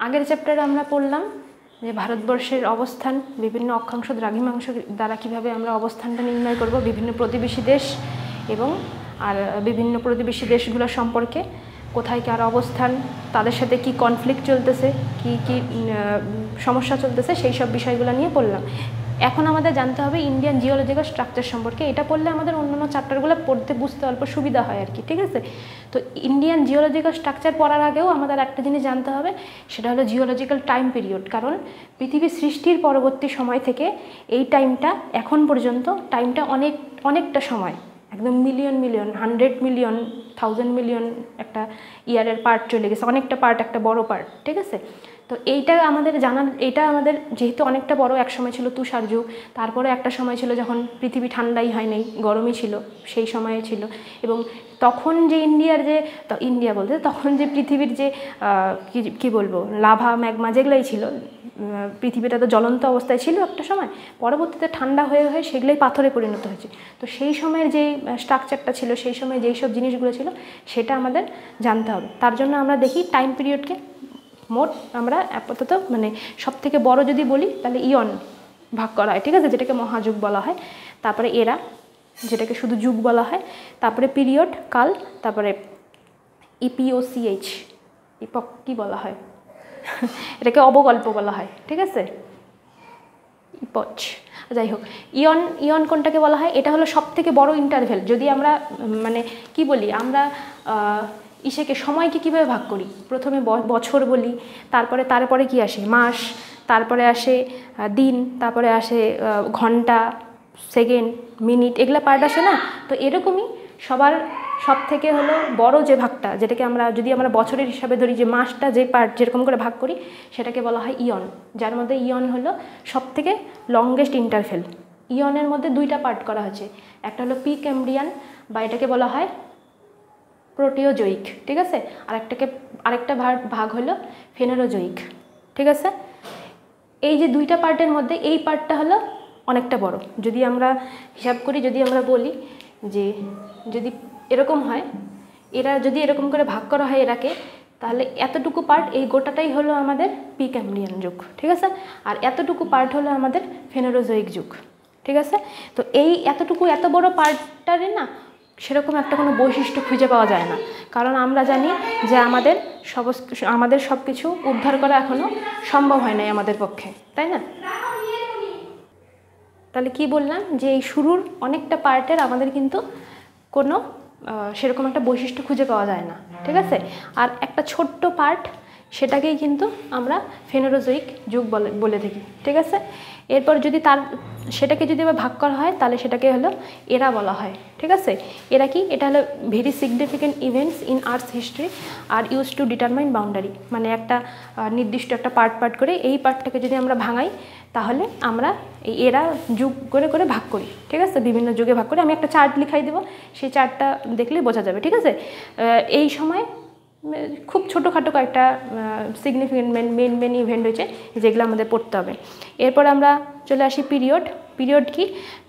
আগের চ্যাপ্টারে আমরা পড়লাম যে ভারতবর্ষের অবস্থান, বিভিন্ন অক্ষাংশ দ্রাঘিমাংশ দ্বারা কীভাবে আমরা অবস্থানটা নির্ণয় করব, বিভিন্ন প্রতিবেশী দেশ এবং আর বিভিন্ন প্রতিবেশী দেশগুলোর সম্পর্কে, কোথায় কার অবস্থান, তাদের সাথে কি কনফ্লিক্ট চলতেছে, কি কি সমস্যা চলতেছে, সেই সব বিষয়গুলো নিয়ে পড়লাম। এখন আমাদের জানতে হবে ইন্ডিয়ান জিওলজিক্যাল স্ট্রাকচার সম্পর্কে। এটা পড়লে আমাদের অন্যান্য চ্যাপ্টারগুলো পড়তে বুঝতে অল্প সুবিধা হয় আর কি, ঠিক আছে। তো ইন্ডিয়ান জিওলজিক্যাল স্ট্রাকচার পড়ার আগেও আমাদের একটা জিনিস জানতে হবে, সেটা হলো জিওলজিক্যাল টাইম পিরিয়ড। কারণ পৃথিবী সৃষ্টির পরবর্তী সময় থেকে এই টাইমটা এখন পর্যন্ত টাইমটা অনেকটা সময়, একদম মিলিয়ন 100 মিলিয়ন 1000 মিলিয়ন একটা ইয়ারের পার্ট চলে গেছে, অনেকটা পার্ট, একটা বড় পার্ট, ঠিক আছে। তো এইটা আমাদের জানার, এটা আমাদের যেহেতু অনেকটা বড়, এক সময় ছিল তুষার যুগ, তারপরে একটা সময় ছিল যখন পৃথিবী ঠান্ডাই হয় নাই, গরমই ছিল, সেই সময়ে ছিল। এবং তখন যে ইন্ডিয়া বলতে তখন যে পৃথিবীর যে কি বলবো, লাভা ম্যাগমা যেগুলোই ছিল, পৃথিবীটা তো জ্বলন্ত অবস্থায় ছিল একটা সময়, পরবর্তীতে ঠান্ডা হয়ে হয়ে সেগুলোই পাথরে পরিণত হয়েছে। তো সেই সময়ের যেই স্ট্রাকচারটা ছিল, সেই সময় যেই সব জিনিসগুলো ছিল, সেটা আমাদের জানতে হবে। তার জন্য আমরা দেখি টাইম পিরিয়ডকে মোট আমরা আপাতত মানে সব থেকে বড় যদি বলি তাহলে ইয়ন ভাগ করা হয়, ঠিক আছে, যেটাকে মহাযুগ বলা হয়। তারপরে এরা, যেটাকে শুধু যুগ বলা হয়। তারপরে পিরিয়ড, কাল। তারপরে ইপিওসিএইচ, ইপক কি বলা হয় এটাকে অবকল্প বলা হয়, ঠিক আছে, ইপচ। যাই হোক, ইয়ন কোনটাকে বলা হয়, এটা হলো সব থেকে বড় ইন্টারভেল। যদি আমরা মানে কি বলি, আমরা ইসেকে সময়কে কীভাবে ভাগ করি, প্রথমে বছর বলি, তারপরে কি আসে, মাস, তারপরে আসে দিন, তারপরে আসে ঘন্টা, সেকেন্ড, মিনিট, এগুলো পার্ট আসে না। তো এরকমই সব থেকে হলো বড় যে ভাগটা, যেটাকে আমরা যদি আমরা বছরের হিসাবে ধরি, যে মাসটা যে পার্ট যেরকম করে ভাগ করি, সেটাকে বলা হয় ইয়ন। যার মধ্যে ইয়ন হলো সব থেকে লংগেস্ট ইন্টারভেল। ইয়নের মধ্যে দুইটা পার্ট করা হয়েছে, একটা হলো প্রি-ক্যাম্ব্রিয়ান বা এটাকে বলা হয় প্রোটিওজোয়িক, ঠিক আছে, আরেকটা ভাগ হলো ফেনোরোজোয়িক, ঠিক আছে। এই যে দুইটা পার্টের মধ্যে এই পার্টটা হলো অনেকটা বড়। যদি আমরা হিসাব করি, যদি আমরা বলি যে যদি এরকম হয়, এরা যদি এরকম করে ভাগ করা হয় এরাকে, তাহলে এতটুকু পার্ট, এই গোটাটাই হলো আমাদের প্রি-ক্যাম্ব্রিয়ান যুগ, ঠিক আছে। আর এতটুকু পার্ট হলো আমাদের ফেনোরোজোয়িক যুগ, ঠিক আছে। তো এই এতটুকু, এত বড় পার্টটারে না সেরকম একটা কোনো বৈশিষ্ট্য খুঁজে পাওয়া যায় না। কারণ আমরা জানি যে আমাদের সব কিছু উদ্ধার করা এখনও সম্ভব হয় নাই আমাদের পক্ষে, তাই না। তাহলে কি বললাম, যে এই শুরুর অনেকটা পার্টের আমাদের কিন্তু কোনো সেরকম একটা বৈশিষ্ট্য খুঁজে পাওয়া যায় না, ঠিক আছে। আর একটা ছোট্ট পার্ট, সেটাকেই কিন্তু আমরা ফেনোরোজোয়িক যুগ বলে থাকি, ঠিক আছে। এরপর যদি সেটাকে যদি আবার ভাগ করা হয়, তাহলে সেটাকে হলো এরা বলা হয়, ঠিক আছে। এরা কি, এটা হলো very significant events in earth history are use to determine boundary. মানে একটা নির্দিষ্ট একটা পার্ট করে এই পার্টটাকে যদি আমরা ভাঙাই, তাহলে আমরা এই এরা যুগ করে ভাগ করি, ঠিক আছে, বিভিন্ন যুগে ভাগ করি। আমি একটা চার্ট লিখাই দেবো, সেই চার্টটা দেখলে বোঝা যাবে, ঠিক আছে। এই সময় খুব ছোটোখাটো কয়েকটা সিগনিফিকেন্ট মেন ইভেন্ট হয়েছে, যেগুলো আমাদের পড়তে হবে। এরপর আমরা চলে আসি পিরিয়ড কি,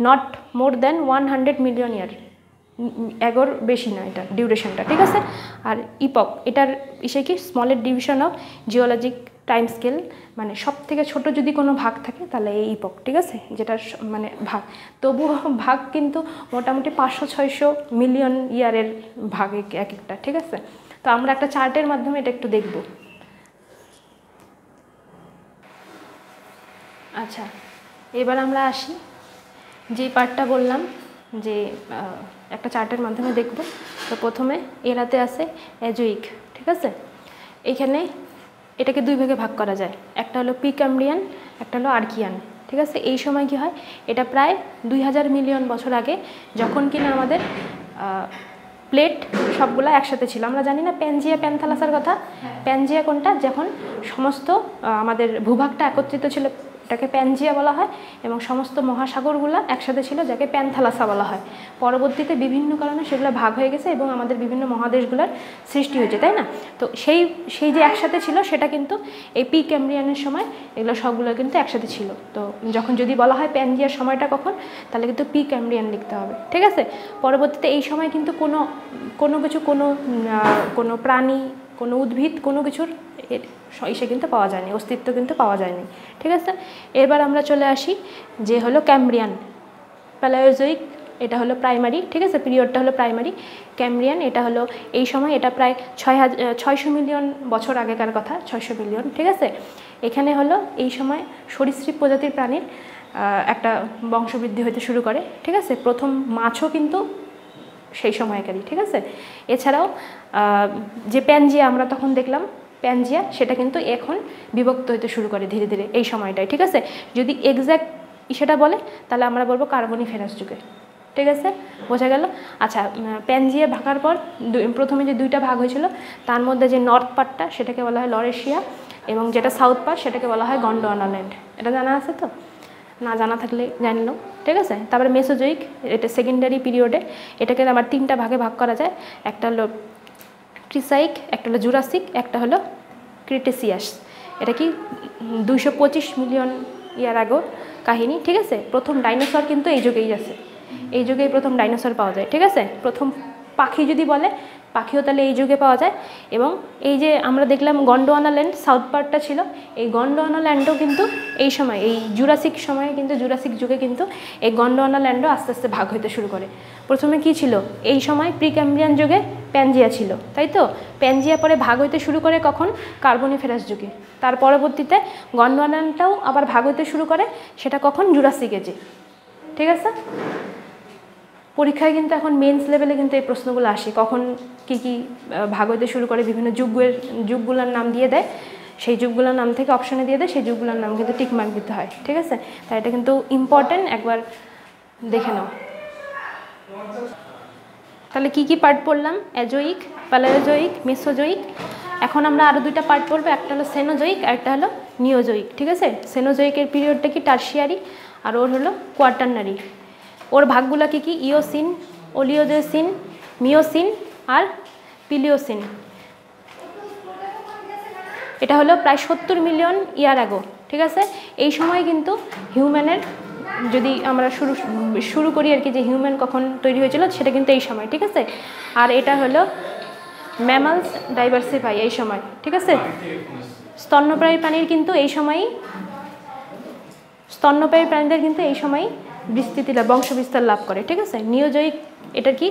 নট মোর দ্যান 100 মিলিয়ন ইয়ার, এগোর বেশি না এটা ডিউরেশনটা, ঠিক আছে। আর ইপক, এটার কি স্মলের division of geologic time scale, মানে সব থেকে ছোটো যদি কোনো ভাগ থাকে তাহলে এই ইপক, ঠিক আছে, যেটার মানে ভাগ। তবুও ভাগ কিন্তু মোটামুটি 500-600 মিলিয়ন ইয়ারের ভাগ এক একটা, ঠিক আছে। তো আমরা একটা চার্টের মাধ্যমে এটা একটু দেখব। আচ্ছা, এবার আমরা আসি যে পার্টটা বললাম যে একটা চার্টের মাধ্যমে দেখব। তো প্রথমে এরাতে আছে অ্যাজোয়িক, ঠিক আছে। এইখানে এটাকে দুই ভাগে ভাগ করা যায়, একটা হলো প্রি-ক্যাম্ব্রিয়ান, একটা হলো আর্কিয়ান, ঠিক আছে। এই সময় কি হয়, এটা প্রায় 2000 মিলিয়ন বছর আগে, যখন কিনা আমাদের প্লেট সবগুলো একসাথে ছিল। আমরা জানি না প্যানজিয়া প্যান্থালাসের কথা, প্যানজিয়া কোনটা, যখন সমস্ত আমাদের ভূভাগটা একত্রিত ছিল, এটাকে প্যানজিয়া বলা হয়, এবং সমস্ত মহাসাগরগুলো একসাথে ছিল, যাকে প্যান্থালাসা বলা হয়। পরবর্তীতে বিভিন্ন কারণে সেগুলো ভাগ হয়ে গেছে এবং আমাদের বিভিন্ন মহাদেশগুলোর সৃষ্টি হয়েছে, তাই না। তো সেই যে একসাথে ছিল, সেটা কিন্তু এই প্রি-ক্যাম্ব্রিয়ানের সময় এগুলো সবগুলো কিন্তু একসাথে ছিল। তো যখন যদি বলা হয় প্যানজিয়ার সময়টা কখন, তাহলে কিন্তু প্রি-ক্যাম্ব্রিয়ান লিখতে হবে, ঠিক আছে। পরবর্তীতে এই সময় কিন্তু কোনো প্রাণী, কোনো উদ্ভিদ কোনো কিছুর ইসে কিন্তু পাওয়া যায়নি, অস্তিত্ব কিন্তু পাওয়া যায়নি। ঠিক আছে, এবার আমরা চলে আসি যে হলো ক্যাম্ব্রিয়ান। প্যালায়োজয়িক এটা হলো প্রাইমারি, ঠিক আছে, পিরিয়ডটা হলো প্রাইমারি। ক্যাম্ব্রিয়ান এটা হলো এই সময়, এটা প্রায় 600 মিলিয়ন বছর আগেকার কথা, 600 মিলিয়ন। ঠিক আছে, এখানে হলো এই সময় সরীসৃপ প্রজাতির প্রাণীর একটা বংশবৃদ্ধি হতে শুরু করে। ঠিক আছে, প্রথম মাছও কিন্তু সেই সময়কারই। ঠিক আছে, এছাড়াও যে প্যানজিয়া আমরা তখন দেখলাম, প্যানজিয়া সেটা কিন্তু এখন বিভক্ত হতে শুরু করে ধীরে ধীরে এই সময়টায়। ঠিক আছে, যদি এক্স্যাক্ট সেটা বলে তাহলে আমরা বলবো কার্বনিফেরাস যুগে। ঠিক আছে, বোঝা গেল। আচ্ছা, প্যানজিয়া ভাগার পর প্রথমে যে দুইটা ভাগ হয়েছিল তার মধ্যে যে নর্থ পার্টটা সেটাকে বলা হয় লরেশিয়া, এবং যেটা সাউথ পার্ট সেটাকে বলা হয় গন্ডোয়ানাল্যান্ড। এটা জানা আছে তো? না জানা থাকলে জানলো। ঠিক আছে, তারপরে মেসোজয়িক, এটা সেকেন্ডারি পিরিয়ডে, এটাকে আবার তিনটা ভাগে ভাগ করা যায়। একটা হলো ট্রিসাইক, একটা হলো জুরাসিক, একটা হলো ক্রিটেসিয়াস। এটা কি 225 মিলিয়ন ইয়ার আগের কাহিনী। ঠিক আছে, প্রথম ডাইনোসর কিন্তু এই যুগেই আছে, এই যুগেই প্রথম ডাইনোসর পাওয়া যায়। ঠিক আছে, প্রথম পাখি যদি বলে, পাখিও তাহলে এই যুগে পাওয়া যায়। এবং এই যে আমরা দেখলাম গন্ডোয়ানাল্যান্ড সাউথ পার্টটা ছিল, এই গন্ডোয়ানাল্যান্ডও কিন্তু এই সময়, এই জুরাসিক সময়ে কিন্তু, জুরাসিক যুগে কিন্তু এই গন্ডোয়ানাল্যান্ডও আস্তে আস্তে ভাগ হতে শুরু করে। প্রথমে কি ছিল এই সময়, প্রিক্যাম্ব্রিয়ান যুগে প্যানজিয়া ছিল, তাই তো? প্যানজিয়া পরে ভাগ হইতে শুরু করে কখন? কার্বনিফেরাস যুগে। তার পরবর্তীতে গন্ডোয়ানাল্যান্ডটাও আবার ভাগ হইতে শুরু করে, সেটা কখন? জুরাসিক এজে। ঠিক আছে, পরীক্ষায় কিন্তু এখন মেন্স লেভেলে কিন্তু এই প্রশ্নগুলো আসে, কখন কি কি ভাগ হইতে শুরু করে, বিভিন্ন যুগগুলোর নাম দিয়ে দেয়, সেই যুগগুলোর নাম থেকে অপশনে দিয়ে দেয়, সেই যুগগুলোর নাম কিন্তু টিক মার্ক দিতে হয়। ঠিক আছে, তাই এটা কিন্তু ইম্পর্টেন্ট, একবার দেখে নাও। তাহলে কি কি পার্ট পড়লাম? অ্যাজোয়িক, প্যালায়োজয়িক, মেসোজয়িক। এখন আমরা আরও দুইটা পার্ট পড়বো, একটা হলো সেনোজয়িক আর একটা হলো নিওজয়িক। ঠিক আছে, সেনোজয়িকের পিরিয়ডটা কি? টার্সিয়ারি, আর ওর হলো কোয়াটার্নারি। ওর ভাগগুলো কী কী? ইওসিন, ওলিওজেসিন, মিওসিন আর পিলিওসিন। এটা হলো প্রায় 70 মিলিয়ন ইয়ার আগো। ঠিক আছে, এই সময় কিন্তু হিউম্যানের, যদি আমরা শুরু করি আর কি, যে হিউম্যান কখন তৈরি হয়েছিল সেটা কিন্তু এই সময়। ঠিক আছে, আর এটা হলো ম্যামালস ডাইভার্সিফাই এই সময়। ঠিক আছে, স্তন্যপ্রায়ী প্রাণীর কিন্তু এই সময়ই, স্তন্যপায়ী প্রাণীদের কিন্তু এই সময়ই বিস্তৃতি লাভ, বংশবিস্তার লাভ করে। ঠিক আছে, নিওজয়িক এটার কি?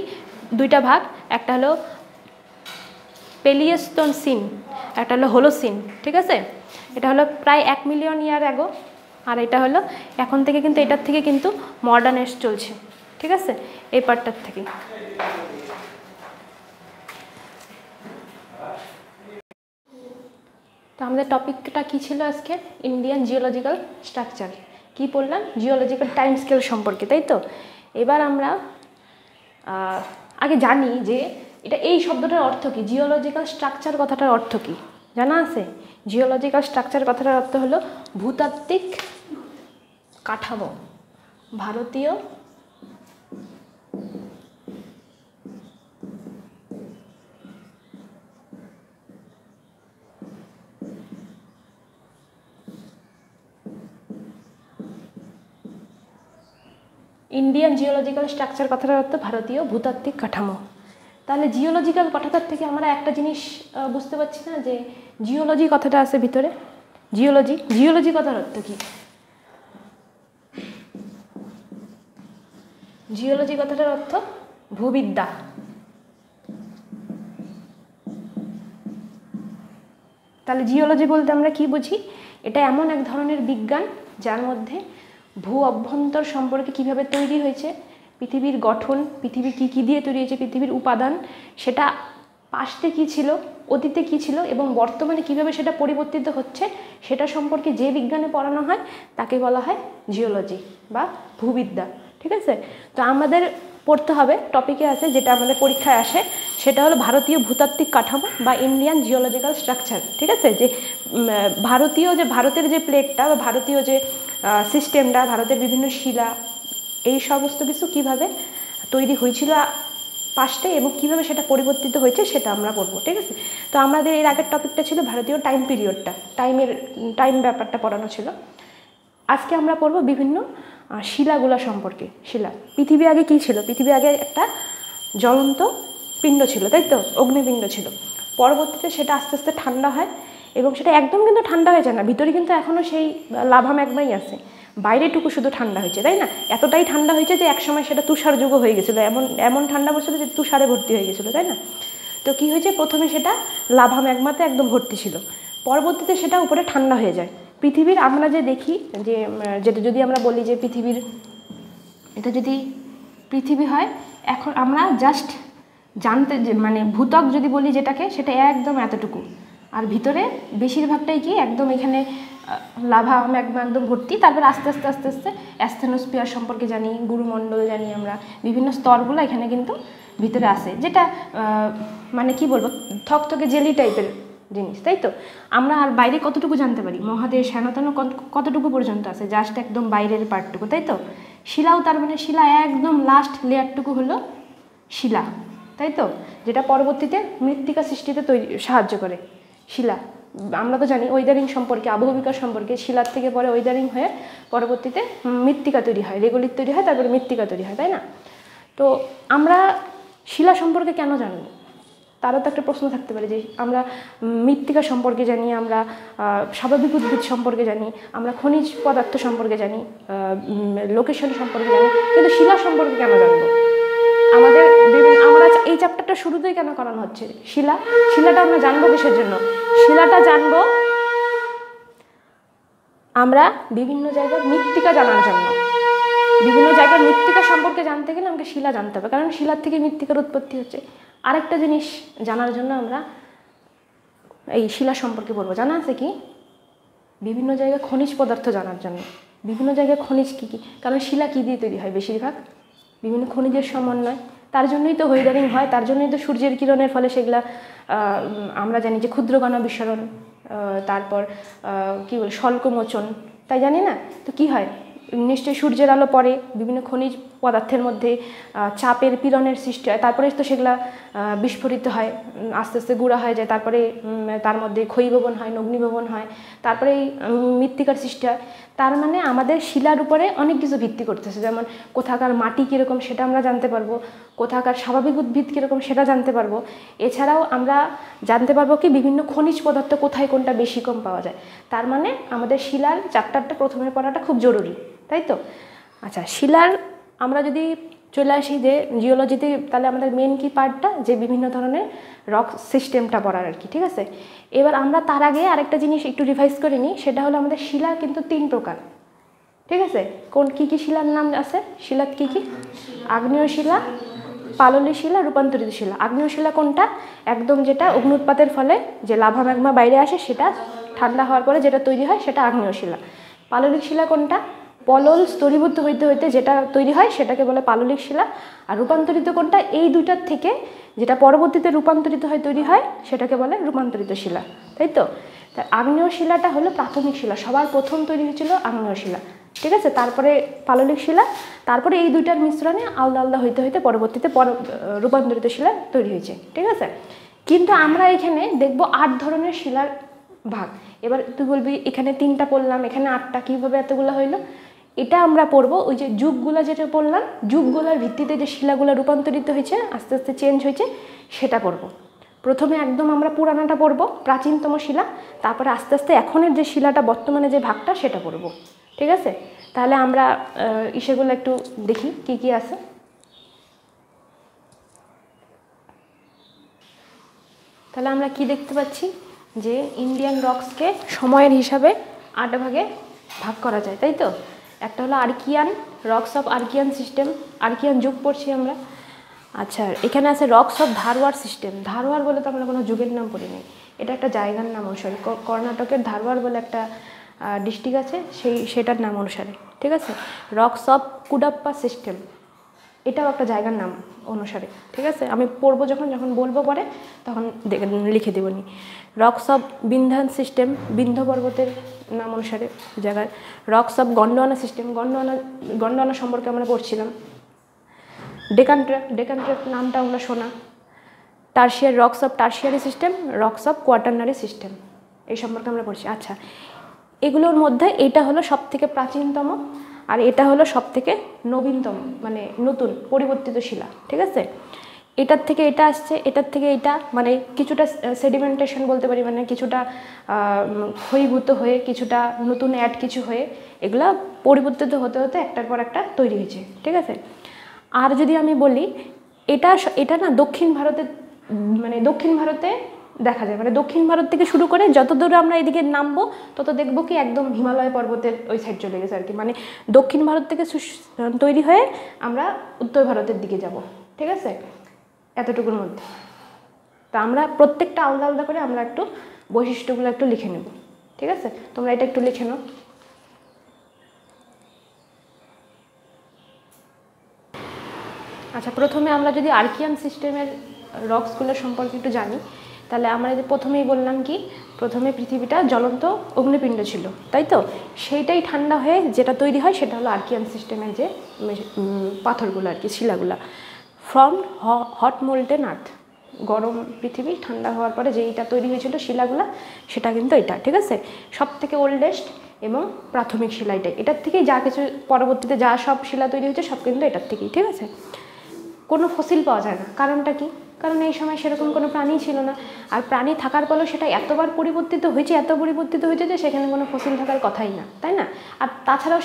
দুইটা ভাগ, একটা হলো পেলিওস্টোনসিন, একটা হলো হোলোসিন। ঠিক আছে, এটা হলো প্রায় 1 মিলিয়ন ইয়ার আগো, আর এটা হলো এখন থেকে কিন্তু, এটার থেকে কিন্তু মডার্ন এজ চলছে। ঠিক আছে, এই পার্টটার থেকে। তো আমাদের টপিকটা কী ছিল আজকে? Indian geological structure. কি পড়লাম? জিওলজিক্যাল টাইম স্কেল সম্পর্কে, তাই তো? এবার আমরা আগে জানি যে এটা, এই শব্দটার অর্থ কী, জিওলজিক্যাল স্ট্রাকচার কথাটার অর্থ কী জানা আছে? জিওলজিক্যাল স্ট্রাকচার কথাটার অর্থ হলো ভূতাত্ত্বিক কাঠামো। ভারতীয় ইন্ডিয়ান জিওলজিক্যাল স্ট্রাকচার কথাটার অর্থ ভারতীয় ভূতাত্ত্বিক কাঠামো। তাহলে জিওলজিক্যাল কথাটার থেকে আমরা একটা জিনিস বুঝতে পারছি না, যে জিওলজি কথাটা আছে ভিতরে। জিওলজি, জিওলজি কথার অর্থ কী? জিওলজি কথাটার অর্থ ভূবিদ্যা। তাহলে জিওলজি বলতে আমরা কি বুঝি? এটা এমন এক ধরনের বিজ্ঞান যার মধ্যে ভূ অভ্যন্তর সম্পর্কে কিভাবে তৈরি হয়েছে, পৃথিবীর গঠন, পৃথিবী কী কী দিয়ে তৈরি হয়েছে, পৃথিবীর উপাদান, সেটা পাস্টে কী ছিল, অতীতে কী ছিল, এবং বর্তমানে কিভাবে সেটা পরিবর্তিত হচ্ছে, সেটা সম্পর্কে যে বিজ্ঞানে পড়ানো হয় তাকে বলা হয় জিওলজি বা ভূবিদ্যা। ঠিক আছে, তো আমাদের পড়তে হবে, টপিকে আছে যেটা আমাদের পরীক্ষায় আসে, সেটা হলো ভারতীয় ভূতাত্ত্বিক কাঠামো বা ইন্ডিয়ান জিওলজিক্যাল স্ট্রাকচার। ঠিক আছে, যে ভারতীয়, যে ভারতের যে প্লেটটা বা ভারতীয় যে সিস্টেমটা, ভারতের বিভিন্ন শিলা, এই সমস্ত কিছু কীভাবে তৈরি হয়েছিল পাস্টে এবং কীভাবে সেটা পরিবর্তিত হয়েছে সেটা আমরা পড়বো। ঠিক আছে, তো আমাদের এর আগের টপিকটা ছিল ভারতীয় টাইম পিরিয়ডটা, টাইম ব্যাপারটা পড়ানো ছিল। আজকে আমরা পড়বো বিভিন্ন শিলাগুলা সম্পর্কে। শিলা, পৃথিবী আগে কী ছিল? পৃথিবী আগে একটা জ্বলন্ত পিণ্ড ছিল, তাই তো? অগ্নিপিণ্ড ছিল। পরবর্তীতে সেটা আস্তে আস্তে ঠান্ডা হয় এবং সেটা একদম কিন্তু ঠান্ডা হয়ে যায় না, ভিতরে কিন্তু এখনও সেই লাভা ম্যাগমাই আছে, বাইরেটুকু শুধু ঠান্ডা হয়েছে, তাই না? এতটাই ঠান্ডা হয়েছে যে একসময় সেটা তুষার যুগ হয়ে গেছিলো, এমন এমন ঠান্ডা পড়ছিল যে তুষারে ভর্তি হয়ে গেছিলো, তাই না? তো কী হয়েছে, প্রথমে সেটা লাভা ম্যাগমাতে একদম ভর্তি ছিল, পরবর্তীতে সেটা উপরে ঠান্ডা হয়ে যায়। পৃথিবীর আমরা যে দেখি যে যেটা যদি আমরা বলি যে পৃথিবীর, এটা যদি পৃথিবী হয়, এখন আমরা জাস্ট জানতে যে মানে ভূত্বক যদি বলি যেটাকে, সেটা একদম এতটুকু, আর ভিতরে বেশিরভাগটাই কি একদম এখানে লাভা ম্যাগমা একদম ভর্তি। তারপর আস্তে আস্তে আস্তে আস্তে অ্যাস্থেনোস্ফিয়ার সম্পর্কে জানি, গুরুমণ্ডল জানি, আমরা বিভিন্ন স্তরগুলো এখানে কিন্তু ভিতরে আসে, যেটা মানে কি বলবো, থকথকে জেলি টাইপের জিনিস, তাই তো? আমরা আর বাইরে কতটুকু জানতে পারি, মহাদেশ হেনতেন কতটুকু পর্যন্ত আছে, জাস্ট একদম বাইরের পার্টটুকু, তাই তো? শিলাও তার মানে শিলা একদম লাস্ট লেয়ারটুকু হলো শিলা, তাই তো? যেটা পরবর্তীতে মৃত্তিকা সৃষ্টিতে সাহায্য করে। শিলা আমরা তো জানি ওয়েদারিং সম্পর্কে, আবহবিকার সম্পর্কে, শিলার থেকে পরে ওয়েদারিং হয়ে পরবর্তীতে মৃত্তিকা তৈরি হয়, রেগোলিত তৈরি হয়, তারপরে মৃত্তিকা তৈরি হয়, তাই না? তো আমরা শিলা সম্পর্কে কেন জানবো, তারও তো একটা প্রশ্ন থাকতে পারে যে আমরা মৃত্তিকা সম্পর্কে জানি, আমরা স্বাভাবিক উদ্ভিদ সম্পর্কে জানি, আমরা খনিজ পদার্থ সম্পর্কে জানি, লোকেশন সম্পর্কে জানি, কিন্তু শিলা সম্পর্কে কেন জানবো? আমাদের আমরা এই চ্যাপ্টারটা শুরুতেই কেন করানো হচ্ছে? শিলাটা আমরা জানবো কিসের জন্য? শিলাটা জানবো আমরা বিভিন্ন জায়গার মৃত্তিকা জানার জন্য। বিভিন্ন জায়গার মৃত্তিকা সম্পর্কে জানতে গেলে আমাকে শিলা জানতে হবে, কারণ শিলার থেকে মৃত্তিকার উৎপত্তি হচ্ছে। আরেকটা জিনিস জানার জন্য আমরা এই শিলা সম্পর্কে বলবো, জানা আছে কি? বিভিন্ন জায়গায় খনিজ পদার্থ জানার জন্য। বিভিন্ন জায়গায় খনিজ কী কী, কারণ শিলা কী দিয়ে তৈরি হয়? বেশিরভাগ বিভিন্ন খনিজের সমন্বয়, তার জন্যই তো ওয়েদারিং হয়, তার জন্যই তো সূর্যের কিরণের ফলে সেগুলা আমরা জানি যে ক্ষুদ্রকণা বিস্ফোরণ, তারপর কী বলে স্বল্পমোচন, তাই জানি না? তো কী হয়, নিশ্চয়ই সূর্যের আলো পড়ে, বিভিন্ন খনিজ পদার্থের মধ্যে চাপের পীড়নের সৃষ্টি হয়, তারপরে তো সেগুলা বিস্ফোরিত হয়, আস্তে আস্তে গুঁড়া হয়ে যায়, তারপরে তার মধ্যে ক্ষয়ীভবন হয়, অগ্নিভবন হয়, তারপরে মৃত্তিকার সৃষ্টি হয়। তার মানে আমাদের শিলার উপরে অনেক কিছু ভিত্তি করতেছে, যেমন কোথাকার মাটি কীরকম সেটা আমরা জানতে পারবো, কোথাকার স্বাভাবিক উদ্ভিদ কীরকম সেটা জানতে পারবো। এছাড়াও আমরা জানতে পারবো কি বিভিন্ন খনিজ পদার্থ কোথায় কোনটা বেশি কম পাওয়া যায়। তার মানে আমাদের শিলার চ্যাপ্টারটা প্রথমে পড়াটা খুব জরুরি, তাই তো? আচ্ছা, শিলার আমরা যদি চলে আসি যে জিওলজিতে, তাহলে আমাদের মেন কি পার্টটা, যে বিভিন্ন ধরনের রক সিস্টেমটা পড়ার আর কি, ঠিক আছে? এবার আমরা তার আগে আরেকটা জিনিস একটু রিভাইজ করে নিই, সেটা হলো আমাদের শিলা কিন্তু 3 প্রকার, ঠিক আছে? কী কী শিলার নাম আছে? শিলা কী কী? আগ্নেয় শিলা, পাললিক শিলা, রূপান্তরিত শিলা। আগ্নেয় শিলা কোনটা? একদম যেটা অগ্নুৎপাতের ফলে যে লাভা ম্যাগমা বাইরে আসে, সেটা ঠান্ডা হওয়ার পরে যেটা তৈরি হয় সেটা আগ্নেয় শিলা। পাললিক শিলা কোনটা? পলল স্তরীভূত হইতে হইতে যেটা তৈরি হয় সেটাকে বলে পাললিক শিলা। আর রূপান্তরিত কোনটা? এই দুইটার থেকে যেটা পরবর্তীতে রূপান্তরিত হয় তৈরি হয় সেটাকে বলে রূপান্তরিত শিলা, তাই তো? তা আগ্নেয় শিলাটা হলো প্রাথমিক শিলা, সবার প্রথম তৈরি হয়েছিল আগ্নেয় শিলা, ঠিক আছে? তারপরে পাললিক শিলা, তারপরে এই দুইটার মিশ্রণে আলাদা আলাদা হইতে হইতে পরবর্তীতে রূপান্তরিত শিলা তৈরি হয়েছে, ঠিক আছে? কিন্তু আমরা এখানে দেখব 8 ধরনের শিলার ভাগ। এবার তুই বলবি এখানে 3টা পড়লাম, এখানে 8টা, কীভাবে এতগুলো হইলো? এটা আমরা পড়বো ওই যে যুগগুলো যেটা বললাম, যুগগুলোর ভিত্তিতে যে শিলাগুলো রূপান্তরিত হয়েছে, আস্তে আস্তে চেঞ্জ হয়েছে, সেটা পড়বো। প্রথমে একদম আমরা পুরানাটা পড়বো, প্রাচীনতম শিলা, তারপরে আস্তে আস্তে এখনের যে শিলাটা বর্তমানে যে ভাগটা সেটা পড়বো, ঠিক আছে? তাহলে আমরা সেগুলো একটু দেখি কি কি আছে। তাহলে আমরা কি দেখতে পাচ্ছি যে ইন্ডিয়ান রক্সকে সময়ের হিসাবে 8 ভাগে ভাগ করা যায়, তাই তো? একটা হলো Archaean, rocks of Archaean system, Archaean যুগ পড়ছি আমরা। আচ্ছা, এখানে আছে রক্স অফ ধারওয়ার সিস্টেম। ধারওয়ার বলে তো আমরা কোনো যুগের নাম পড়িনি, এটা একটা জায়গার নাম অনুসারে, কর্ণাটকের ধারওয়ার বলে একটা ডিস্ট্রিক্ট আছে, সেটার নাম অনুসারে, ঠিক আছে? রক্স অফ কুডাপ্পা সিস্টেম, এটাও একটা জায়গার নাম অনুসারে, ঠিক আছে? আমি পড়বো যখন বলবো পরে, তখন লিখে দেবনি। রক্স অফ বিন্ধ্যান সিস্টেম, বিন্ধ্য পর্বতের নাম অনুসারে জায়গার। Rocks of Gondwana system, Gondwana সম্পর্কে আমরা পড়ছিলাম। ডেকান ট্র্যাক্ট নামটা আমরা শোনা। Tertiary, rocks of tertiary system, rocks of quaternary system, এই সম্পর্কে আমরা পড়ছি। আচ্ছা, এগুলোর মধ্যে এটা হলো সবথেকে প্রাচীনতম, আর এটা হলো সবথেকে নবীনতম, মানে নতুন পরিবর্তিত শিলা, ঠিক আছে? এটার থেকে এটা আসছে, এটার থেকে এটা, মানে কিছুটা সেডিমেন্টেশন বলতে পারি, মানে কিছুটা ক্ষয়ীভূত হয়ে, কিছুটা নতুন অ্যাড কিছু হয়ে এগুলা পরিবর্তিত হতে হতে একটার পর একটা তৈরি হয়েছে, ঠিক আছে। আর যদি আমি বলি এটা না দক্ষিণ ভারতে, মানে দক্ষিণ ভারতে দেখা যায়, মানে দক্ষিণ ভারত থেকে শুরু করে যত দূরে আমরা এদিকে নামবো তত দেখবো কি একদম হিমালয় পর্বতের ওই সাইড চলে গেছে আর কি, মানে দক্ষিণ ভারত থেকে তৈরি হয়ে আমরা উত্তর ভারতের দিকে যাব, ঠিক আছে, এতটুকুর মধ্যে। তা আমরা প্রত্যেকটা আলাদা আলাদা করে আমরা একটু বৈশিষ্ট্যগুলো একটু লিখে নেব, ঠিক আছে। তোমরা এটা একটু লিখে নাও। আচ্ছা, প্রথমে আমরা যদি আর্কিয়ান সিস্টেমের রকসগুলো সম্পর্কে একটু জানি, তাহলে আমরা যে প্রথমেই বললাম কি, প্রথমে পৃথিবীটা জ্বলন্ত অগ্নিপিণ্ড ছিল, তাই তো, সেইটাই ঠান্ডা হয়ে যেটা তৈরি হয় সেটা হলো আর্কিয়ান সিস্টেমের যে পাথরগুলো আর কি, শিলাগুলা, ফ্রম হট মোল্টেন আর্থ, গরম পৃথিবী ঠান্ডা হওয়ার পরে যেইটা তৈরি হয়েছিল শিলাগুলা, সেটা কিন্তু এটা, ঠিক আছে। সব থেকে ওল্ডেস্ট এবং প্রাথমিক শিলা এটাই, এটার থেকেই যা কিছু পরবর্তীতে যা সব শিলা তৈরি হয়েছে সব কিন্তু এটার থেকেই, ঠিক আছে। কোনো ফসিল পাওয়া যায় না, কারণটা কি, কারণ এই সময় সেরকম কোনো প্রাণী ছিল না, আর প্রাণী থাকার পরেও সেটা এতবার পরিবর্তিত হয়েছে, এত পরিবর্তিত হয়েছে যে সেখানে কোনো ফসিল থাকার কথাই না, তাই না। আর তাছাড়াও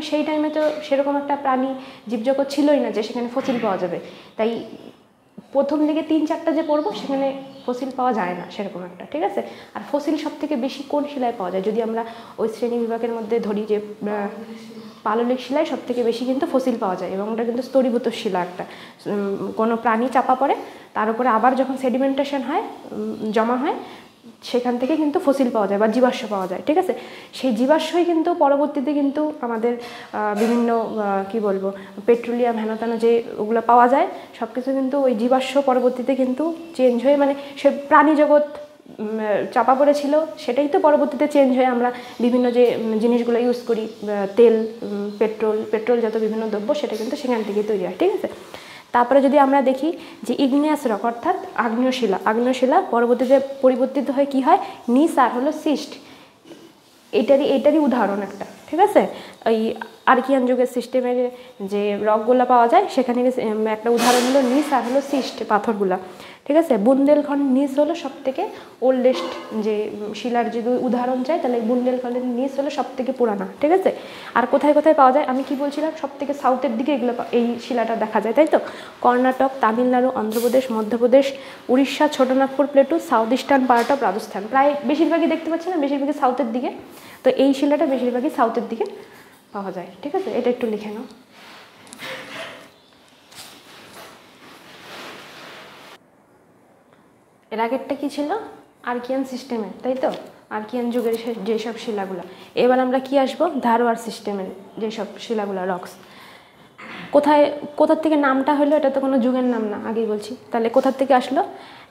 সেই টাইমে তো সেরকম একটা প্রাণী জীবজগৎ ছিলই না যে সেখানে ফসিল পাওয়া যাবে, তাই প্রথম দিকে 3-4টা যে পড়বো সেখানে ফসিল পাওয়া যায় না সেরকম একটা, ঠিক আছে। আর ফসিল সব থেকে বেশি কোন শিলায় পাওয়া যায়, যদি আমরা ওই শ্রেণী বিভাগের মধ্যে ধরি যে পাললিক শিলায় সব থেকে বেশি কিন্তু ফসিল পাওয়া যায়, এবং ওটা কিন্তু স্তরীভূত শিলা একটা, কোনো প্রাণী চাপা পড়ে তার উপরে আবার যখন সেডিমেন্টেশন হয়, জমা হয়, সেখান থেকে কিন্তু ফসিল পাওয়া যায় বা জীবাশ্ম পাওয়া যায়, ঠিক আছে। সেই জীবাশ্মই কিন্তু পরবর্তীতে কিন্তু আমাদের বিভিন্ন কি বলবো পেট্রোলিয়াম হেনতানো যে ওগুলো পাওয়া যায় সব কিছু কিন্তু ওই জীবাশ্ম পরবর্তীতে কিন্তু চেঞ্জ হয়ে, মানে সে প্রাণী জগৎ চাপা পড়েছিল সেটাই তো পরবর্তীতে চেঞ্জ হয়ে আমরা বিভিন্ন যে জিনিসগুলো ইউজ করি, তেল, পেট্রোল যত বিভিন্ন দ্রব্য, সেটা কিন্তু সেখান থেকে তৈরি হয়, ঠিক আছে। তারপরে যদি আমরা দেখি যে ইগনিয়াস রক অর্থাৎ আগ্নেয়শিলা পরবর্তীতে পরিবর্তিত হয়ে কি হয়, নিস আর হলো সিস্ট, এটারই উদাহরণ একটা, ঠিক আছে। এই আর্কিয়ান যুগের সিস্টেমের যে রকগুলো পাওয়া যায় সেখানে একটা উদাহরণ হলো নিস আর হলো সিস্ট পাথরগুলা, ঠিক আছে। বুন্দেলখণ্ড নিস হলো সব থেকে ওল্ডেস্ট যে শিলার যদি উদাহরণ চাই তাহলে বুন্দেলখণ্ডের নিস হলো সব থেকে পুরানা, ঠিক আছে। আর কোথায় কোথায় পাওয়া যায় আমি কি বলছিলাম, সব থেকে সাউথের দিকে এগুলো এই শিলাটা দেখা যায়, তাই তো। Karnataka, Tamil Nadu, Andhra Pradesh, Madhya Pradesh, Orissa, Chotanagpur plateau, south eastern part of Rajasthan, প্রায় বেশিরভাগই দেখতে পাচ্ছি না, বেশিরভাগই সাউথের দিকে, তো এই শিলাটা বেশিরভাগই সাউথের দিকে পাওয়া যায়, ঠিক আছে। এটা একটু লিখে নাও। এর আগেরটা কি ছিল, আর্কিয়ান সিস্টেমের, তাই তো, আর্কিয়ান যুগের যেসব শিলাগুলো। এবার আমরা কি আসবো, ধারওয়ার সিস্টেমের যেসব শিলাগুলো রক্স। কোথার থেকে নামটা হলো, এটা তো কোনো যুগের নাম না, আগেই বলছি। তাহলে কোথার থেকে আসলো,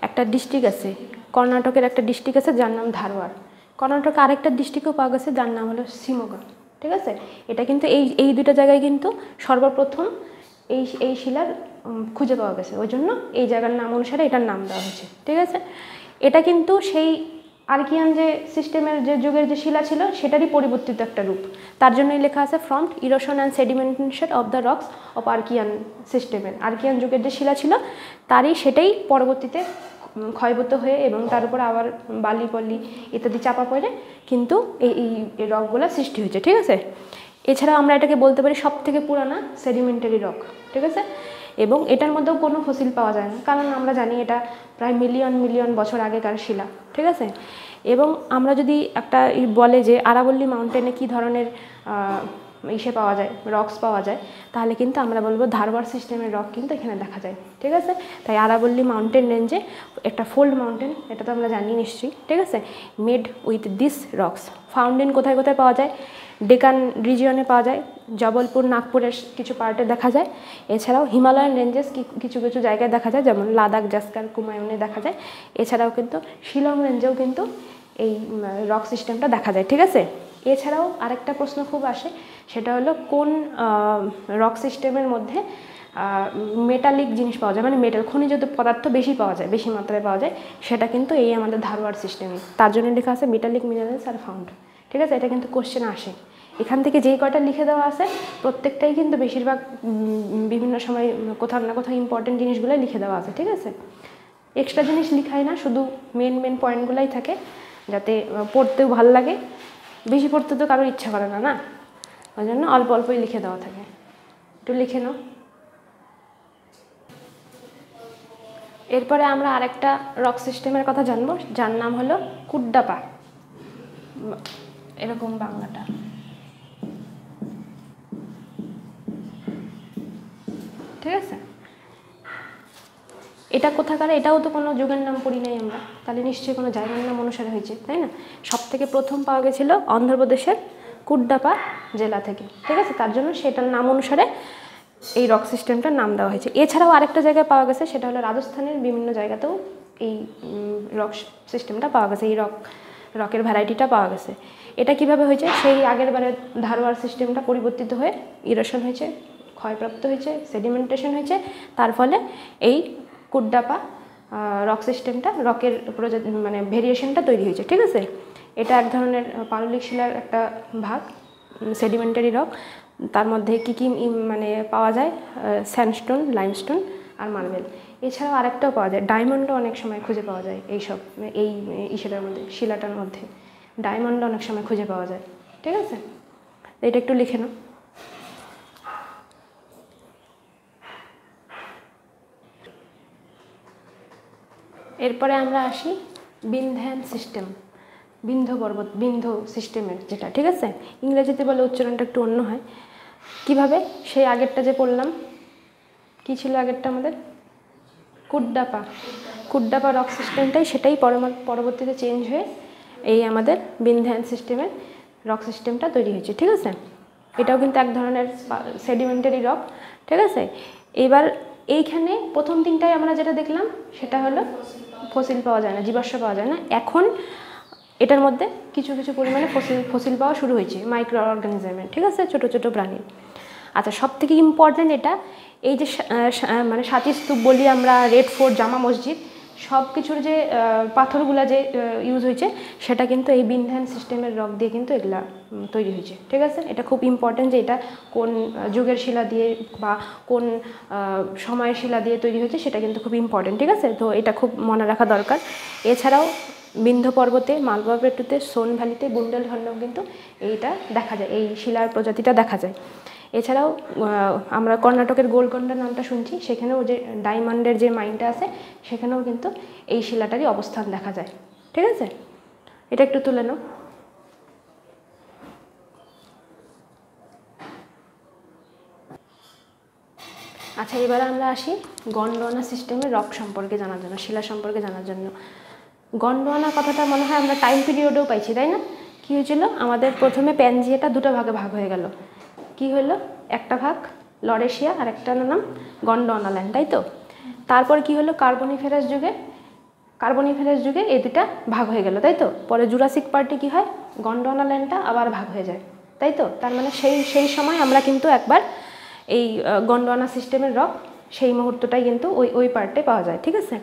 একটা ডিস্ট্রিক্ট আছে, কর্ণাটকের একটা ডিস্ট্রিক্ট আছে যার নাম ধারওয়ার। কর্ণাটকে আরেকটা ডিস্ট্রিক্টও পাওয়া গেছে যার নাম হলো শিমোগা, ঠিক আছে। এটা কিন্তু এই দুটো জায়গায় কিন্তু সর্বপ্রথম এই শিলার খুঁজে পাওয়া গেছে, ওই জন্য এই জায়গার নাম অনুসারে এটার নাম দেওয়া হয়েছে, ঠিক আছে। এটা কিন্তু সেই আর্কিয়ান যে সিস্টেমের যে যুগের যে শিলা ছিল সেটারই পরিবর্তিত একটা রূপ, তার জন্যই লেখা আছে from erosion and sedimentation of the rocks of Archaean সিস্টেমের। আর্কিয়ান যুগের যে শিলা ছিল সেটাই পরবর্তীতে ক্ষয়ভূত হয়ে এবং তার উপর আবার বালি পলি ইত্যাদি চাপা পড়ে কিন্তু এই রকগুলো সৃষ্টি হয়েছে, ঠিক আছে। এছাড়া আমরা এটাকে বলতে পারি সব থেকে পুরানা সেডিমেন্টারি রক, ঠিক আছে। এবং এটার মধ্যেও কোনো ফসিল পাওয়া যায় না, কারণ আমরা জানি এটা প্রায় মিলিয়ন বছর আগেকার শিলা, ঠিক আছে। এবং আমরা যদি একটা বলে যে আরাবল্লী মাউন্টেনে কী ধরনের ইসে পাওয়া যায়, রক্স পাওয়া যায়, তাহলে কিন্তু আমরা বলবো ধারওয়ার সিস্টেমের রক কিন্তু এখানে দেখা যায়, ঠিক আছে। তাই আরাবল্লী মাউন্টেন রেঞ্জে একটা ফোল্ড মাউন্টেন, এটা তো আমরা জানি নিশ্চয়ই, ঠিক আছে, made with this rocks. Fountain কোথায় কোথায় পাওয়া যায়, ডেকান রিজিয়নে পাওয়া যায়, জবলপুর, নাগপুরের কিছু পার্টে দেখা যায়। এছাড়াও হিমালয়ান রেঞ্জেস কিছু কিছু জায়গায় দেখা যায়, যেমন লাদাখ, জাস্কার, কুমায়ুনে দেখা যায়। এছাড়াও কিন্তু শিলং রেঞ্জেও কিন্তু এই রক সিস্টেমটা দেখা যায়, ঠিক আছে। এছাড়াও আরেকটা প্রশ্ন খুব আসে, সেটা হলো কোন রক সিস্টেমের মধ্যে মেটালিক জিনিস পাওয়া যায়, মানে মেটাল খনিজ পদার্থ বেশি পাওয়া যায়, বেশি মাত্রায় পাওয়া যায়, সেটা কিন্তু এই আমাদের ধারওয়ার সিস্টেমে। তার জন্য লেখা আছে মেটালিক মিনারেলস আর ফাউন্ড, ঠিক আছে। এটা কিন্তু কোশ্চেন আসে, এখান থেকে যেই কয়টা লিখে দেওয়া আছে প্রত্যেকটাই কিন্তু বেশিরভাগ বিভিন্ন সময় কোথাও না কোথাও ইম্পর্টেন্ট জিনিসগুলো লিখে দেওয়া আছে, ঠিক আছে। এক্সট্রা জিনিস লিখাই না, শুধু মেন পয়েন্টগুলাই থাকে, যাতে পড়তেও ভালো লাগে। বেশি পড়তে তো কারোর ইচ্ছা করে না, না, ওই জন্য অল্প অল্পই লিখে দেওয়া থাকে। একটু লিখে নাও। এরপরে আমরা আরেকটা রক সিস্টেমের কথা জানবো, যার নাম হলো কুড্ডাপা, এরকম বাংলাটা। ঠিক আছে, এটা কোথাকার, এটাও তো কোনো যুগের নাম পড়ি নাই আমরা, তাহলে নিশ্চয়ই কোনো জায়গার নাম অনুসারে হয়েছে, তাই না। সব থেকে প্রথম পাওয়া গেছিলো অন্ধ্রপ্রদেশের কুড্ডাপা জেলা থেকে, ঠিক আছে, তার জন্য সেটার নাম অনুসারে এই রক সিস্টেমটার নাম দেওয়া হয়েছে। এছাড়াও আরেকটা জায়গায় পাওয়া গেছে, সেটা হলো রাজস্থানের বিভিন্ন জায়গাতেও এই রক সিস্টেমটা পাওয়া গেছে, এই রকের ভ্যারাইটিটা পাওয়া গেছে। এটা কিভাবে হয়েছে, সেই আগের বারের ধারওয়ার সিস্টেমটা পরিবর্তিত হয়ে ইরোশন হয়েছে, ক্ষয়প্রাপ্ত হয়েছে, সেডিমেন্টেশন হয়েছে, তার ফলে এই কুড্ডাপা রক সিস্টেমটা, রকের প্রজাতি মানে ভেরিয়েশনটা তৈরি হয়েছে, ঠিক আছে। এটা এক ধরনের পাললিক শিলার একটা ভাগ, সেডিমেন্টারি রক। তার মধ্যে কী কী মানে পাওয়া যায়, স্যান্ডস্টোন, লাইমস্টোন আর মার্বেল। এছাড়াও আরেকটাও পাওয়া যায়, ডায়মন্ডও অনেক সময় খুঁজে পাওয়া যায় এইসব, এই ইসেটার মধ্যে, শিলাটার মধ্যে ডায়মন্ড অনেক সময় খুঁজে পাওয়া যায়, ঠিক আছে। এটা একটু লিখে নাও। এরপরে আমরা আসি বিন্ধ্যান সিস্টেম, বিন্ধ্য পর্বত, বিন্ধ্য সিস্টেমের যেটা, ঠিক আছে। ইংরেজিতে বলে উচ্চারণটা একটু অন্য হয়। কিভাবে, সেই আগেরটা যে পড়লাম, কি ছিল আগেরটা আমাদের, কুড্ডাপা রক সিস্টেমটাই, সেটাই পরবর্তীতে চেঞ্জ হয়ে এই আমাদের বিন্ধ্যান সিস্টেমের রক সিস্টেমটা তৈরি হয়েছে, ঠিক আছে। এটাও কিন্তু এক ধরনের সেডিমেন্টারি রক, ঠিক আছে। এবার এইখানে প্রথম দিনটায় আমরা যেটা দেখলাম সেটা হলো ফসিল পাওয়া যায় না, জীবাশ্ম পাওয়া যায় না। এখন এটার মধ্যে কিছু কিছু পরিমাণে ফসিল পাওয়া শুরু হয়েছে, মাইক্রো অর্গানিজমের, ঠিক আছে, ছোটো ছোটো প্রাণী। আচ্ছা, সব থেকে ইম্পর্ট্যান্ট এটা, এই যে মানে সাতী স্তূপ বলি আমরা, রেড ফোর্ট, জামা মসজিদ, সব কিছুর যে পাথরগুলা যে ইউজ হয়েছে সেটা কিন্তু এই বিন্ধ্যান সিস্টেমের রক দিয়ে কিন্তু এগুলা তৈরি হয়েছে, ঠিক আছে। এটা খুব ইম্পর্ট্যান্ট যে এটা কোন যুগের শিলা দিয়ে বা কোন সময়ের শিলা দিয়ে তৈরি হয়েছে, সেটা কিন্তু খুব ইম্পর্ট্যান্ট, ঠিক আছে। তো এটা খুব মনে রাখা দরকার। এছাড়াও বিন্ধ্য পর্বতে, মালবা প্লেটুতে, সোন ভ্যালিতে, বুন্দেলখণ্ডেও কিন্তু এইটা দেখা যায়, এই শিলার প্রজাতিটা দেখা যায়। এছাড়াও আমরা কর্ণাটকের গোলকোন্ডা নামটা শুনছি, সেখানেও যে ডায়মন্ডের যে মাইনটা আছে সেখানেও কিন্তু এই শিলাটারই অবস্থান দেখা যায়, ঠিক আছে। এটা একটু তুলে নাও। আচ্ছা, এবার আমরা আসি গন্ডোয়ানা সিস্টেমের রক সম্পর্কে জানার জন্য, শিলা সম্পর্কে জানার জন্য। গন্ডোয়ানা কথাটা মনে হয় আমরা টাইম পিরিয়ডেও পাইছি, তাই না। কী হয়েছিল, আমাদের প্রথমে প্যানজিয়াটা দুটো ভাগে ভাগ হয়ে গেল। কি হলো, একটা ভাগ লরেশিয়া আর একটা নাম গন্ডোয়ানা ল্যান্ড, তাই তো। তারপর কি হলো, কার্বনিফেরাস যুগে এই দুটা ভাগ হয়ে গেল, তাই তো। পরে জুরাসিক পার্টি কি হয়, গন্ডোয়ানা ল্যান্ডটা আবার ভাগ হয়ে যায়, তাই তো। তার মানে সেই সময় আমরা কিন্তু একবার এই গন্ডোয়ানা সিস্টেমের রক, সেই মুহূর্তটাই কিন্তু ওই পার্টে পাওয়া যায়, ঠিক আছে।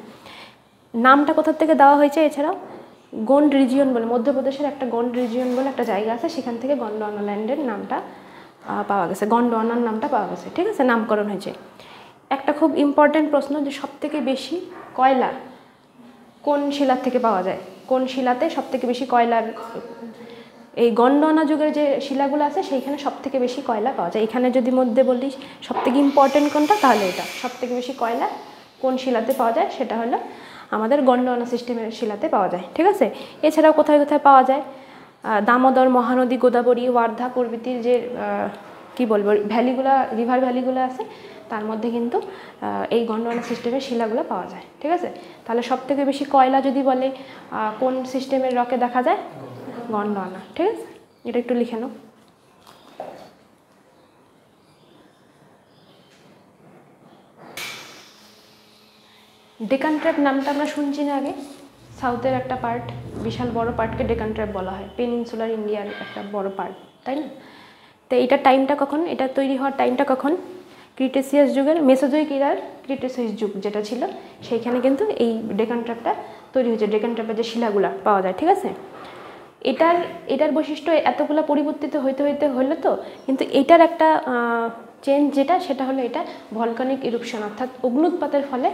নামটা কোথার থেকে দেওয়া হয়েছে, এছাড়াও গোন্ড রিজিয়ন বলে, মধ্যপ্রদেশের একটা গোন্ড রিজিয়ন বলে একটা জায়গা আছে, সেখান থেকে গন্ডোয়ানা ল্যান্ডের নামটা পাওয়া গেছে, গন্ডোয়ানার নামটা পাওয়া গেছে, ঠিক আছে, নামকরণ হয়েছে। একটা খুব ইম্পর্ট্যান্ট প্রশ্ন, যে সবথেকে বেশি কয়লা কোন শিলার থেকে পাওয়া যায়, কোন শিলাতে সবথেকে বেশি কয়লার, এই গন্ডোয়ানা যুগের যে শিলাগুলো আছে সেইখানে সবথেকে বেশি কয়লা পাওয়া যায়। এখানে যদি মধ্যে বলি সবথেকে ইম্পর্ট্যান্ট কোনটা, তাহলে এটা সবথেকে বেশি কয়লা কোন শিলাতে পাওয়া যায়, সেটা হলো আমাদের গন্ডোয়ানা সিস্টেমের শিলাতে পাওয়া যায়, ঠিক আছে। এছাড়াও কোথায় কোথায় পাওয়া যায়, দামোদর, মহানদী, গোদাবরী, ওয়ার্ধা প্রভৃতির যে কি বলবো ভ্যালিগুলো, রিভার ভ্যালিগুলো আছে, তার মধ্যে কিন্তু এই গন্ডোয়ানা সিস্টেমের শিলাগুলো পাওয়া যায়, ঠিক আছে। তাহলে সবথেকে বেশি কয়লা যদি বলে কোন সিস্টেমের রকে দেখা যায়, গন্ডোয়ানা, ঠিক আছে। এটা একটু লিখে নাও। ডেকান ট্র্যাপ নামটা আমরা শুনছি না আগে, সাউথের একটা পার্ট, বিশাল বড় পার্টকে ডেকান ট্র্যাপ বলা হয়, পেনিনসুলার ইন্ডিয়ার একটা বড় পার্ট, তাই না। তো এইটার টাইমটা কখন, এটা তৈরি হওয়ার টাইমটা কখন, ক্রিটেসিয়াস যুগের, মেসোজোইক ইরার ক্রিটেসিয়াস যুগ যেটা ছিল সেইখানে কিন্তু এই ডেকান ট্র্যাপটা তৈরি হয়েছে, ডেকান ট্র্যাপের যে শিলাগুলা পাওয়া যায়, ঠিক আছে। এটার এটার বৈশিষ্ট্য এতগুলো পরিবর্তিত হইতে হইতে হলো তো, কিন্তু এটার একটা চেঞ্জ যেটা, সেটা হলো এটা ভলকানিক ইরুপশন, অর্থাৎ অগ্নুৎপাতের ফলে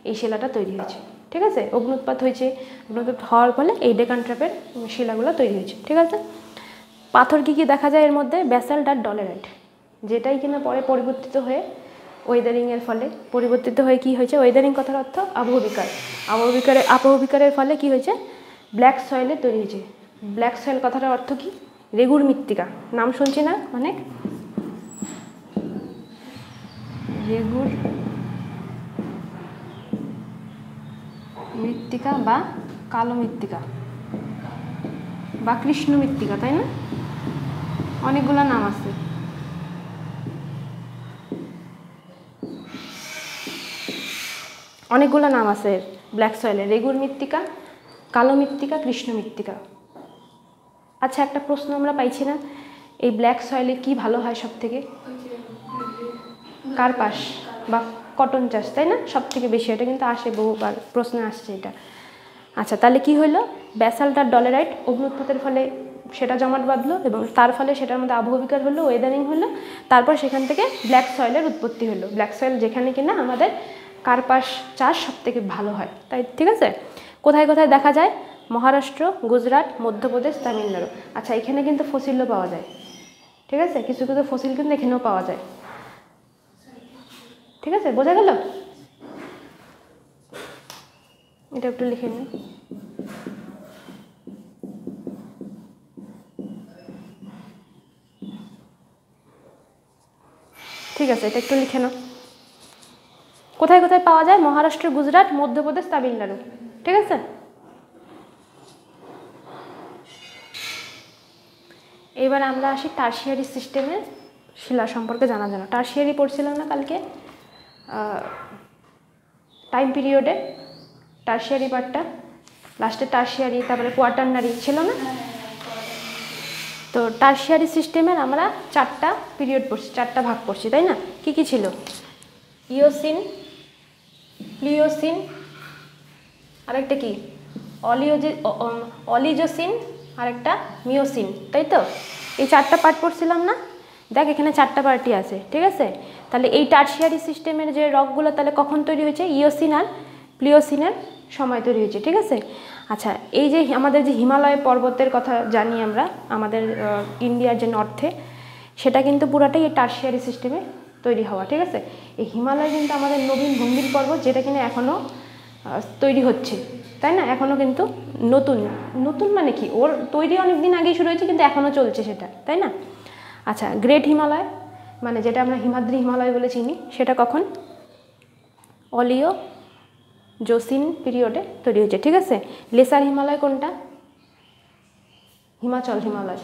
এই শিলাটা তৈরি হয়েছে। ঠিক আছে, অগ্নুৎপাত হয়েছে, অগ্নুৎপাত হওয়ার ফলে এই ডেকান ট্র্যাপের শিলাগুলো তৈরি হয়েছে। ঠিক আছে, পাথর কী কী দেখা যায় এর মধ্যে? ব্যাসাল্ট আর ডলেরাইট, যেটাই কিনা পরে পরিবর্তিত হয়ে ওয়েদারিংয়ের ফলে পরিবর্তিত হয়ে কী হয়েছে, ওয়েদারিং কথার অর্থ আবহবিকার, আবহবিকারের ফলে কি হয়েছে, ব্ল্যাক সয়েলে তৈরি হয়েছে। ব্ল্যাক সয়েল কথাটার অর্থ কি? রেগুর মৃত্তিকা, নাম শুনছি না অনেক, রেগুর মৃত্তিকা বা কালো মৃত্তিকা বা কৃষ্ণ মৃত্তিকা, তাই না? অনেকগুলো নাম আছে। অনেকগুলো নাম আছে ব্ল্যাক সয়েলের, রেগুর মৃত্তিকা, কালো মৃত্তিকা, কৃষ্ণ মৃত্তিকা। আচ্ছা, একটা প্রশ্ন আমরা পাইছি না, এই ব্ল্যাক সয়েলে কি ভালো হয় সব থেকে? কার্পাস বা কটন চাষ, তাই না? সব থেকে বেশি, এটা কিন্তু আসে, বহুবার প্রশ্নে আসছে এটা। আচ্ছা, তাহলে কি হলো, ব্যাসাল্ট আর ডলেরাইট অগ্নুৎপাতের ফলে সেটা জমাট বাঁধলো এবং তার ফলে সেটার মধ্যে আবহবিকার হলো, ওয়েদারিং হলো, তারপর সেখান থেকে ব্ল্যাক সয়েলের উৎপত্তি হলো। ব্ল্যাক সয়েল যেখানে কিনা আমাদের কার্পাস চাষ সব থেকে ভালো হয়, তাই। ঠিক আছে, কোথায় কোথায় দেখা যায়? মহারাষ্ট্র, গুজরাট, মধ্যপ্রদেশ, তামিলনাড়ু। আচ্ছা, এখানে কিন্তু ফসিলও পাওয়া যায়। ঠিক আছে, কিছু কিছু ফসিল কিন্তু এখানেও পাওয়া যায়। ঠিক আছে, বোঝা গেল? এটা একটু লিখে নিন। ঠিক আছে, এটা একটু লিখে নাও। কোথায় কোথায় পাওয়া যায়? মহারাষ্ট্র, গুজরাট, মধ্যপ্রদেশ, তামিলনাড়ু। ঠিক আছে, এবার আমরা আসি টারশিয়ারি সিস্টেমের শিলা সম্পর্কে জানার জন্য। টারশিয়ারি পড়ছিলাম না কালকে টাইম পিরিয়ডে, টারশিয়ারি পার্টটা, লাস্টে টারশিয়ারি, তারপরে কোয়াটারনারি ছিল না? তো টারশিয়ারি সিস্টেমের আমরা 4টা পিরিয়ড পড়ছি, 4টা ভাগ পড়ছি, তাই না? কি কি ছিল? ইওসিন, প্লিওসিন, আরেকটা কি অলিজোসিন, আরেকটা মিওসিন, তাই তো? এই 4টা পার্ট পড়ছিলাম না? দেখ, এখানে 4টা পার্টই আছে। ঠিক আছে, তাহলে এই টারশিয়ারি সিস্টেমের যে রকগুলো তাহলে কখন তৈরি হয়েছে? ইওসিন আর প্লিওসিনের সময় তৈরি হয়েছে। ঠিক আছে, আচ্ছা, এই যে আমাদের যে হিমালয় পর্বতের কথা জানি আমরা, আমাদের ইন্ডিয়ার যে নর্থে, সেটা কিন্তু পুরাটাই এই টারশিয়ারি সিস্টেমে তৈরি হওয়া। ঠিক আছে, এই হিমালয় কিন্তু আমাদের নবীন ভঙ্গির পর্বত, যেটা কিনা এখনও তৈরি হচ্ছে, তাই না? এখনও কিন্তু নতুন নতুন, মানে কি, ওর তৈরি অনেক দিন আগেই শুরু হয়েছে, কিন্তু এখনও চলছে সেটা, তাই না? আচ্ছা, গ্রেট হিমালয়, মানে যেটা আমরা হিমাদ্রি হিমালয় বলে চিনি, সেটা কখন? অলিও জোসিন পিরিয়ডে তৈরি হয়েছে। ঠিক আছে, লেসার হিমালয় কোনটা? হিমাচল হিমালয়,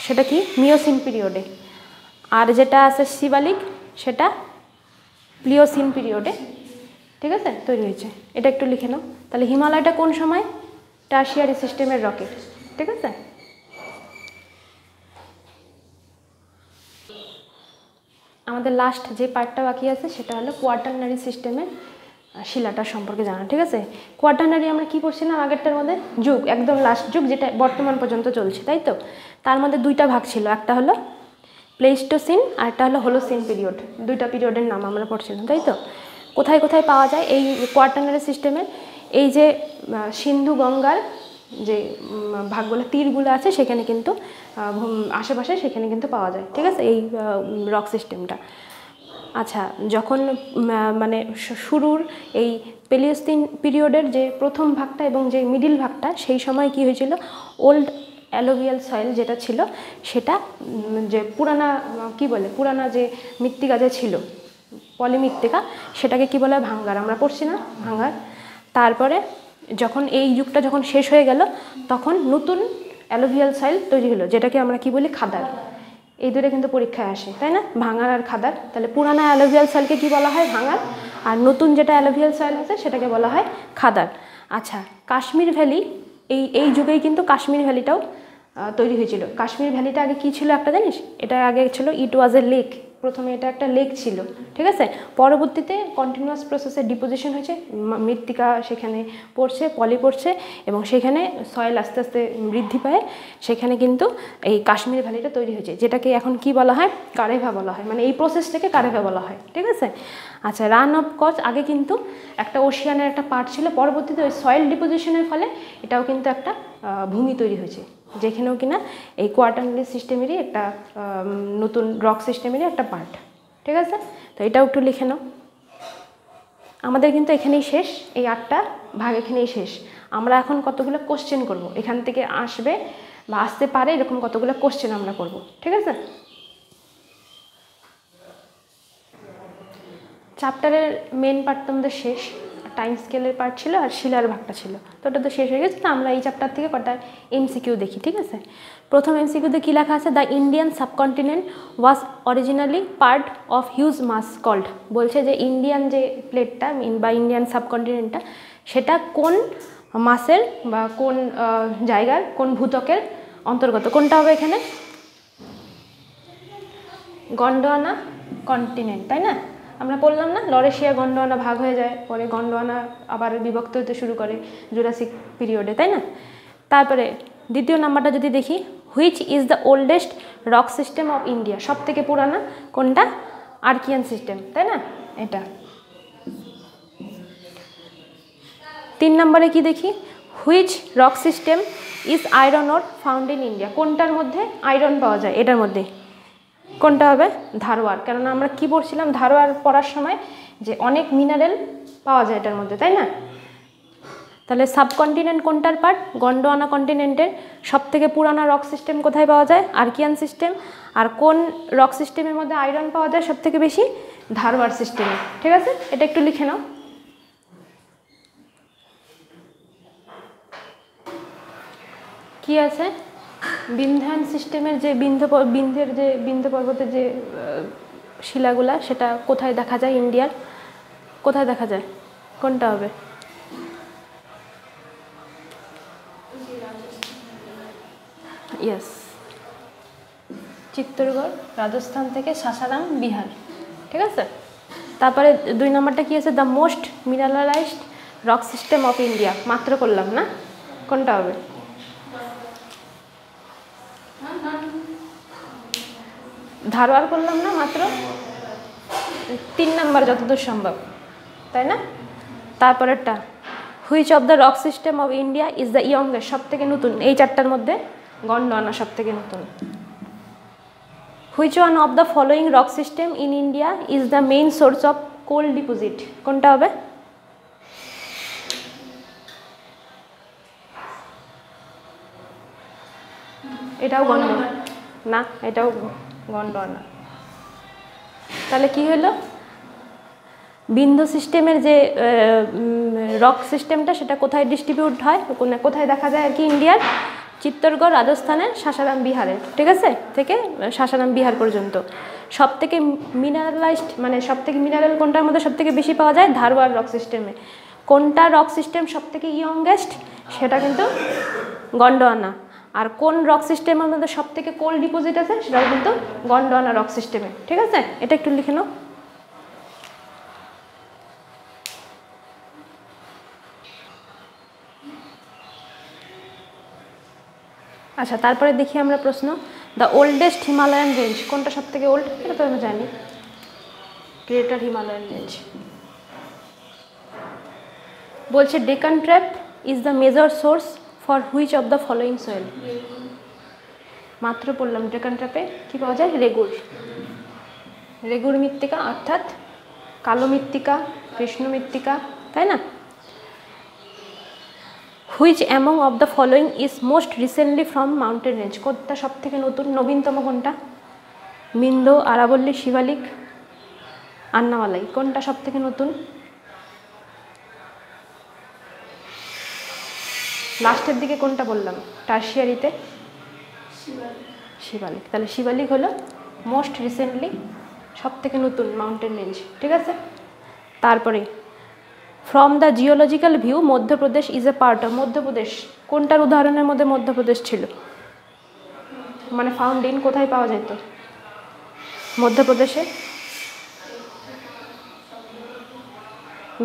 সেটা কি? মিওসিন পিরিয়ডে। আর যেটা আছে শিবালিক, সেটা প্লিওসিন পিরিয়ডে, ঠিক আছে, তৈরি হয়েছে। এটা একটু লিখে নাও। তাহলে হিমালয়টা কোন সময়? টারশিয়ারি সিস্টেমের রকেট। ঠিক আছে, আমাদের লাস্ট যে পার্টটা বাকি আছে সেটা হলো কোয়াটারনারি সিস্টেমের শিলাটা সম্পর্কে জানা। ঠিক আছে, কোয়াটারনারি আমরা কি পড়ছিলাম আগেরটার মধ্যে? যুগ, একদম লাস্ট যুগ, যেটা বর্তমান পর্যন্ত চলছে, তাই তো? তার মধ্যে 2টা ভাগ ছিল, একটা হলো প্লেইস্টোসিন আর একটা হলো হোলোসিন পিরিয়ড। 2টা পিরিয়ডের নাম আমরা পড়ছিলাম, তাই তো? কোথায় কোথায় পাওয়া যায় এই কোয়াটারনারি সিস্টেমের? এই যে সিন্ধু গঙ্গার যে ভাগগুলো, তীরগুলো আছে, সেখানে কিন্তু আশেপাশে সেখানে কিন্তু পাওয়া যায়। ঠিক আছে, এই রক সিস্টেমটা। আচ্ছা, যখন মানে শুরুর এই প্লেইস্টোসিন পিরিয়ডের যে প্রথম ভাগটা এবং যে মিডিল ভাগটা, সেই সময় কি হয়েছিল, ওল্ড অ্যালোভিয়াল সয়েল যেটা ছিল, সেটা যে পুরানা কি বলে, পুরানা যে মৃত্তিকা যে ছিল, পলিমৃত্তিকা, সেটাকে কি বলে? ভাঙ্গার। আমরা পড়ছি না ভাঙ্গার? তারপরে যখন এই যুগটা যখন শেষ হয়ে গেল, তখন নতুন অ্যালোভিয়াল সয়েল তৈরি হলো, যেটাকে আমরা কি বলি? খাদার। এই দুটো কিন্তু পরীক্ষায় আসে, তাই না? ভাঙার আর খাদার। তাহলে পুরানা অ্যালোভিয়াল সয়েলকে কি বলা হয়? ভাঙার। আর নতুন যেটা অ্যালোভিয়াল সয়েল আছে সেটাকে বলা হয় খাদার। আচ্ছা, কাশ্মীর ভ্যালি, এই যুগেই কিন্তু কাশ্মীর ভ্যালিটাও তৈরি হয়েছিল। কাশ্মীর ভ্যালিটা আগে কি ছিল একটা জানিস? এটা আগে ছিল, ইট ওয়াজ এ লেক, প্রথমে এটা একটা লেক ছিল, ঠিক আছে, পরবর্তীতে কন্টিনিউয়াস প্রসেসে ডিপোজিশন হয়েছে, মৃত্তিকা সেখানে পড়ছে, পলি পড়ছে এবং সেখানে সয়েল আস্তে আস্তে বৃদ্ধি পায়, সেখানে কিন্তু এই কাশ্মীর ভ্যালিটা তৈরি হয়েছে, যেটাকে এখন কি বলা হয়, কারেভা বলা হয়, মানে এই প্রসেসটাকে কারেভা বলা হয়, ঠিক আছে। আচ্ছা, রান অফ কচ আগে কিন্তু একটা ওশিয়ানের একটা পার্ট ছিল, পরবর্তীতে ওই সয়েল ডিপোজিশনের ফলে এটাও কিন্তু একটা ভূমি তৈরি হয়েছে, যেখানেও কিনা এই কোয়ার্টারলি সিস্টেমেরই একটা নতুন রক সিস্টেমেরই একটা পার্ট, ঠিক আছে। তো এটাও একটু লিখে নাও। আমাদের কিন্তু এখানেই শেষ, এই 8টা ভাগ এখানেই শেষ। আমরা এখন কতগুলো কোশ্চেন করব, এখান থেকে আসবে বা আসতে পারে এরকম কতগুলো কোশ্চেন আমরা করব, ঠিক আছে। চ্যাপ্টারের মেন পার্ট তো আমাদের শেষ, টাইম স্কেলের পার্ট ছিল আর শিলার ভাগটা ছিল, তো ওটা তো শেষ হয়ে গেছে। তো আমরা এই চ্যাপ্টার থেকে কটা এমসিকিউ দেখি, ঠিক আছে। প্রথম এমসিকিউতে কী লেখা আছে, the Indian subcontinent was originally part of huge mass called, বলছে যে ইন্ডিয়ান যে প্লেটটা বা ইন্ডিয়ান সাবকন্টিনেন্টটা সেটা কোন মাসের বা কোন জায়গার কোন ভূত্বকের অন্তর্গত, কোনটা হবে এখানে, গন্ডোয়ানা কন্টিনেন্ট, তাই না। আমরা বললাম না লরেশিয়া গন্ডোয়ানা ভাগ হয়ে যায়, পরে গন্ডোয়ানা আবার বিভক্ত হতে শুরু করে জুরাসিক পিরিয়ডে, তাই না। তারপরে দ্বিতীয় নাম্বারটা যদি দেখি, which is the oldest rock system of India, সব থেকে পুরানা কোনটা, আর্কিয়ান সিস্টেম, তাই না, এটা। 3 নম্বরে কি দেখি, which rock system is iron or found in India, কোনটার মধ্যে আয়রন পাওয়া যায়, এটার মধ্যে কোনটা হবে, ধারওয়ার, কেননা আমরা কি পড়ছিলাম ধারওয়ার পড়ার সময় যে অনেক মিনারেল পাওয়া যায় এটার মধ্যে, তাই না। তাহলে সাবকন্টিনেন্ট কোনটার পার্ট, গন্ডোয়ানা কন্টিনেন্টের। সবথেকে পুরানা রক সিস্টেম কোথায় পাওয়া যায়, আর্কিয়ান সিস্টেম। আর কোন রক সিস্টেমের মধ্যে আয়রন পাওয়া যায় সবথেকে বেশি, ধারওয়ার সিস্টেমে, ঠিক আছে। এটা একটু লিখে নাও। কি আছে, বিন্ধ্যায়ন সিস্টেমের যে বিন্ধ্য পর্বতের যে শিলাগুলা, সেটা কোথায় দেখা যায়, ইন্ডিয়ার কোথায় দেখা যায়, কোনটা হবে, ইয়েস, চিত্তরগড় রাজস্থান থেকে সাসারাম বিহার, ঠিক আছে। তারপরে 2 নম্বরটা কি আছে, the most mineralised rock system of India, মাত্র করলাম না, কোনটা হবে, ধারওয়ার করলাম না মাত্র, 3 নম্বর যতদূর সম্ভব, তাই না। তারপরেরটা, which of the rock system of India is the youngest, সব থেকে নতুন, এই 4টার মধ্যে গন্ডোয়ানা সব থেকে নতুন। Which one of the following rock system in India is the main source of coal deposit, কোনটা হবে, এটাও গন্ডোয়ানা না, এটাও গন্ডোয়ানা। তাহলে কি হলো, বিন্ধ্য সিস্টেমের যে রক সিস্টেমটা সেটা কোথায় ডিস্ট্রিবিউট হয়, কোথায় দেখা যায় আর কি, ইন্ডিয়ার চিত্তরগড় রাজস্থানের সাসারাম বিহারের, ঠিক আছে, থেকে সাসারাম বিহার পর্যন্ত। সব থেকে মিনারেলাইজড মানে সব থেকে মিনারেল কোনটার মধ্যে সব থেকে বেশি পাওয়া যায়, ধারওয়ার রক সিস্টেমে। কোনটা রক সিস্টেম সব থেকে ইয়ংগেস্ট, সেটা কিন্তু গন্ডোয়ানা। আর কোন রক সিস্টেমের মধ্যে সব থেকে কোল ডিপোজিট আছে, সেটাও কিন্তু গন্ডোয়ানা রক সিস্টেমে, ঠিক আছে। এটা একটু লিখে নাও। আচ্ছা, তারপরে দেখি আমরা প্রশ্ন, দ্য ওল্ডেস্ট হিমালয়ান রেঞ্জ, কোনটা সব থেকে ওল্ড, এটা তো আমি জানি, গ্রেটার হিমালয়ান রেঞ্জ। বলছে Deccan trap is the major source for which of the following soil, মাত্র পড়লাম, ডেকান ট্র্যাপে কী পাওয়া যায়, রেগুর মৃত্তিকা, অর্থাৎ কালো মৃত্তিকা, কৃষ্ণ মৃত্তিকা, তাই না। Which among of the following is most recently from mountain range, কোনটা সব থেকে নতুন নবীনতম কোনটা, বিন্ধ্য, আরাবল্লী, শিবালিক, আন্নামালাই, কোনটা সব থেকে নতুন, লাস্টের দিকে কোনটা বললাম, টার্সিয়ারিতে শিবালিক। তাহলে শিবালিক হলো মোস্ট রিসেন্টলি সব থেকে নতুন মাউন্টেন রেঞ্জ, ঠিক আছে। তারপরে from the geological view Madhya Pradesh is a part of, Madhya Pradesh কোনটার উদাহরণের মধ্যে মধ্যপ্রদেশ ছিল, মানে ফাউন্ড ইন কোথায় পাওয়া যেত, মধ্যপ্রদেশে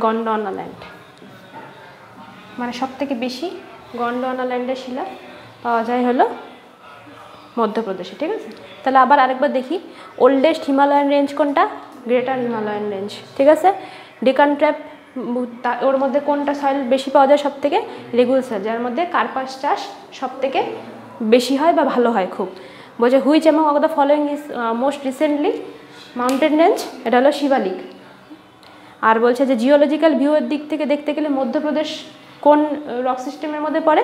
গন্ডোয়ানা ল্যান্ড, মানে সব থেকে বেশি গন্ডোয়ানা ল্যান্ডের শিলা পাওয়া যায় হলো মধ্যপ্রদেশে। ঠিক আছে, তাহলে আবার আরেকবার দেখি, ওল্ডেস্ট হিমালয়ান রেঞ্জ কোনটা? Greater Himalayan range. ঠিক আছে, ডেকান ট্র্যাপ ওর মধ্যে কোনটা সয়েল বেশি পাওয়া যায় সব থেকে? রেগুল সয়েল, যার মধ্যে কার্পাস চাষ সব থেকে বেশি হয় বা ভালো হয় খুব। বলছে which among of the following is most recently mountain range? এটা হলো শিবালিক। আর বলছে যে জিওলজিক্যাল ভিউয়ের দিক থেকে দেখতে গেলে মধ্যপ্রদেশ কোন রক সিস্টেমের মধ্যে পড়ে?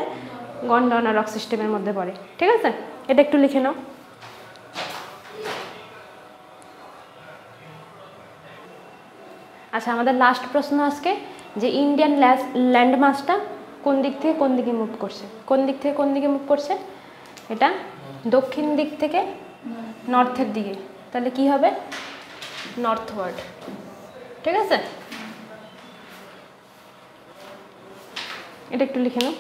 গন্ডোয়ানা রক সিস্টেমের মধ্যে পড়ে। ঠিক আছে, এটা একটু লিখে নাও। আচ্ছা, আমাদের লাস্ট প্রশ্ন আজকে, যে ইন্ডিয়ান ল্যান্ড মাসটা কোন দিক থেকে কোন দিকে মুভ করছে? কোন দিক থেকে কোন দিকে মুভ করছে? এটা দক্ষিণ দিক থেকে নর্থের দিকে, তাহলে কি হবে? নর্থওয়ার্ড। ঠিক আছে, এটা একটু লিখে নাও।